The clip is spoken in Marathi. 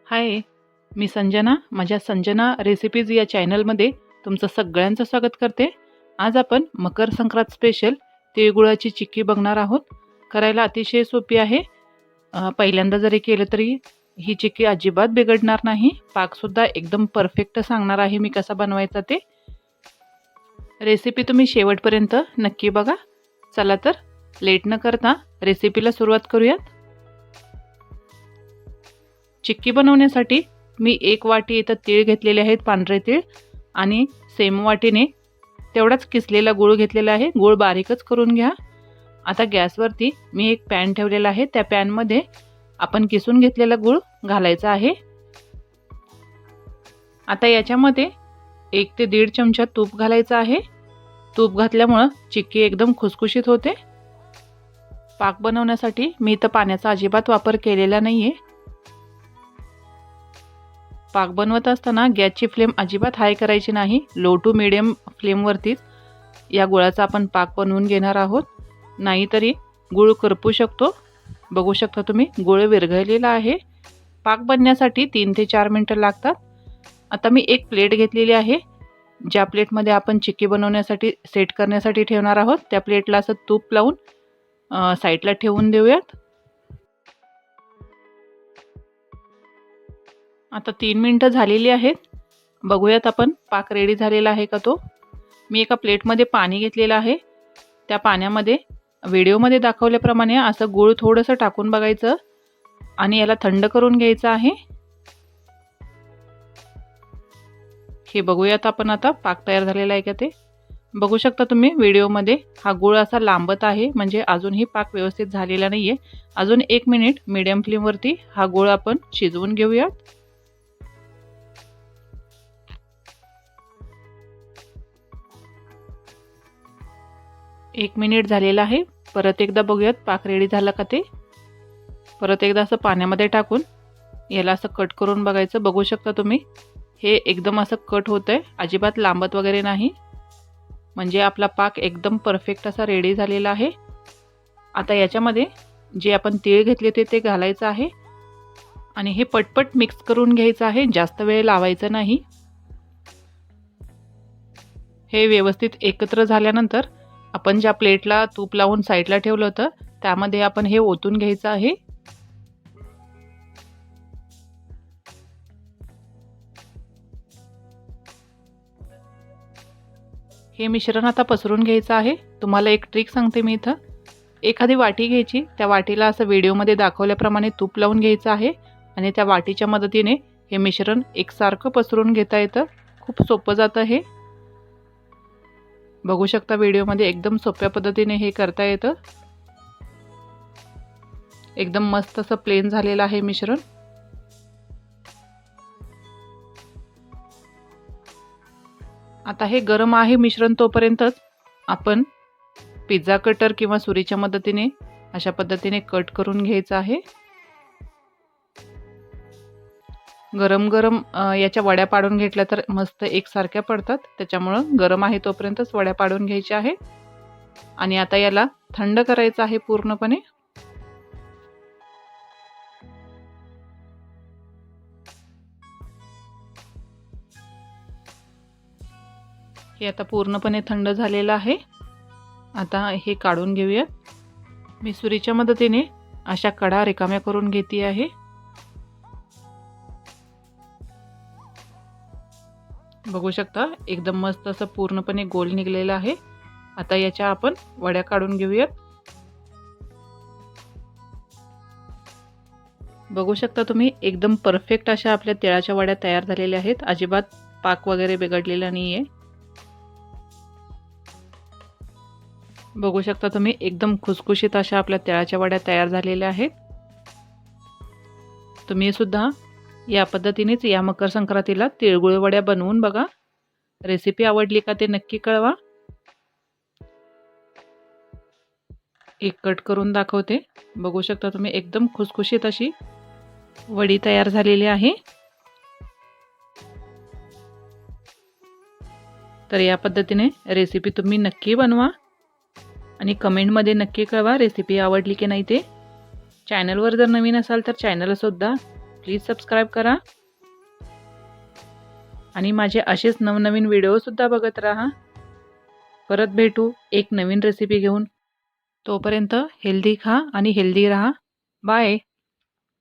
हाय, मी संजना. माझ्या संजना रेसिपीज या चॅनलमध्ये तुमचं सगळ्यांचं स्वागत करते. आज आपण मकर संक्रांत स्पेशल तिळगुळाची चिक्की बघणार आहोत. करायला अतिशय सोपी आहे. पहिल्यांदा जरी केलं तरी ही चिक्की अजिबात बिघडणार नाही. पाकसुद्धा एकदम परफेक्ट सांगणार आहे मी कसा बनवायचा ते. रेसिपी तुम्ही शेवटपर्यंत नक्की बघा. चला तर लेट न करता रेसिपीला सुरुवात करूयात. चिक्की बनवण्यासाठी मी 1 वाटी इथं तीळ घेतलेले आहेत, पांढरे तीळ, आणि सेम वाटीने तेवढाच किसलेला गूळ घेतलेला आहे. गूळ बारीकच करून घ्या. आता गॅसवरती मी एक पॅन ठेवलेला आहे. त्या पॅनमध्ये आपण किसून घेतलेला गूळ घालायचा आहे. आता याच्यामध्ये 1 ते 1.5 चमचा तूप घालायचं आहे. तूप घातल्यामुळं चिक्की एकदम खुसखुशीत होते. पाक बनवण्यासाठी मी इथं पाण्याचा अजिबात वापर केलेला नाही आहे. पाक बनवत असताना गॅसची फ्लेम अजिबात हाय करायची नाही. लो टू मीडियम फ्लेमवरतीच या गुळाचा आपण पाक बनवून घेणार आहोत. नाहीतरी गूळ करपू शकतो. बघू शकता तुम्ही गूळ विरघळलेला आहे. पाक बनण्यासाठी 3 ते 4 मिनिटं लागतात. आता मी एक प्लेट घेतलेली आहे. ज्या प्लेटमध्ये आपण चिक्की बनवण्यासाठी सेट करण्यासाठी ठेवणार आहोत त्या प्लेटला असं तूप लावून साईडला ठेवून देऊयात. आता 3 मिनिटं झालेली आहेत. बघूयात आपण पाक रेडी झालेला आहे का तो. मी एका प्लेटमध्ये पाणी घेतलेलं आहे. त्या पाण्यामध्ये व्हिडिओमध्ये दाखवल्याप्रमाणे असं गूळ थोडंसं टाकून बघायचं आणि याला थंड करून घ्यायचं आहे. हे बघूयात आपण आता पाक तयार झालेला आहे का ते. बघू शकता तुम्ही व्हिडिओमध्ये हा गूळ असा लांबत आहे, म्हणजे अजूनही पाक व्यवस्थित झालेला नाही आहे. अजून 1 मिनिट मीडियम फ्लेमवरती हा गूळ आपण शिजवून घेऊयात. 1 मिनिट झालेला आहे. परत एकदा बघूयात पाक रेडी झाला का ते. परत एकदा असं पाण्यामध्ये टाकून याला असं कट करून बघायचं. बघू शकता तुम्ही हे एकदम असं कट होतं आहे, अजिबात लांबत वगैरे नाही. म्हणजे आपला पाक एकदम परफेक्ट असा रेडी झालेला आहे. आता याच्यामध्ये जे आपण तीळ घेतले ते घालायचं आहे आणि हे पटपट मिक्स करून घ्यायचं आहे. जास्त वेळ लावायचं नाही. हे व्यवस्थित एकत्र झाल्यानंतर आपण ज्या प्लेटला तूप लावून साईडला ठेवलं होतं त्यामध्ये आपण हे ओतून घ्यायचं आहे. हे मिश्रण आता पसरून घ्यायचं आहे. तुम्हाला एक ट्रिक सांगते मी इथं. एखादी वाटी घ्यायची, त्या वाटीला असं व्हिडिओमध्ये दाखवल्याप्रमाणे तूप लावून घ्यायचं आहे आणि त्या वाटीच्या मदतीने हे मिश्रण एकसारखं पसरून घेता येतं. खूप सोपं जातं हे. बघू शकता व्हिडिओमध्ये एकदम सोप्या पद्धतीने हे करता येतं. एकदम मस्त असं प्लेन झालेलं आहे मिश्रण. आता हे गरम आहे मिश्रण, तोपर्यंतच आपण पिझ्झा कटर किंवा सुरीच्या मदतीने अशा पद्धतीने कट करून घ्यायचं आहे. गरम गरम याच्या वड्या पाडून घेतल्या तर मस्त एकसारख्या पडतात. त्याच्यामुळं गरम आहे तोपर्यंतच वड्या पाडून घ्यायच्या आहे. आणि आता याला थंड करायचं आहे पूर्णपणे. हे आता पूर्णपणे थंड झालेलं आहे. आता हे काढून घेऊया. मी सुरीच्या मदतीने अशा कडा रिकाम्या करून घेते आहे. बघू शकता एकदम मस्त असं पूर्णपणे गोल निघलेलं आहे. आता याच्या आपण वड्या काढून घेऊयात. बघू शकता तुम्ही एकदम परफेक्ट अशा आपल्या तिळाच्या वड्या तयार झालेल्या आहेत. अजिबात पाक वगैरे बिघडलेला नाहीये. बघू शकता तुम्ही एकदम खुसखुशीत अशा आपल्या तिळाच्या वड्या तयार झालेल्या आहेत. तुम्ही सुद्धा या पद्धतीनेच या मकर संक्रांतीला तिळगुळ वड्या बनवून बघा. रेसिपी आवडली का ते नक्की कळवा. एक कट करून दाखवते. बघू शकता तुम्ही एकदम खुसखुशीत अशी वडी तयार झालेली आहे. तर या पद्धतीने रेसिपी तुम्ही नक्की बनवा आणि कमेंटमध्ये नक्की कळवा रेसिपी आवडली की नाही ते. चॅनलवर जर नवीन असाल तर चॅनलसुद्धा प्लीज सबस्क्राईब करा आणि माझे असेच नवनवीन व्हिडिओसुद्धा बघत राहा. परत भेटू एक नवीन रेसिपी घेऊन. तोपर्यंत हेल्दी खा आणि हेल्दी राहा. बाय.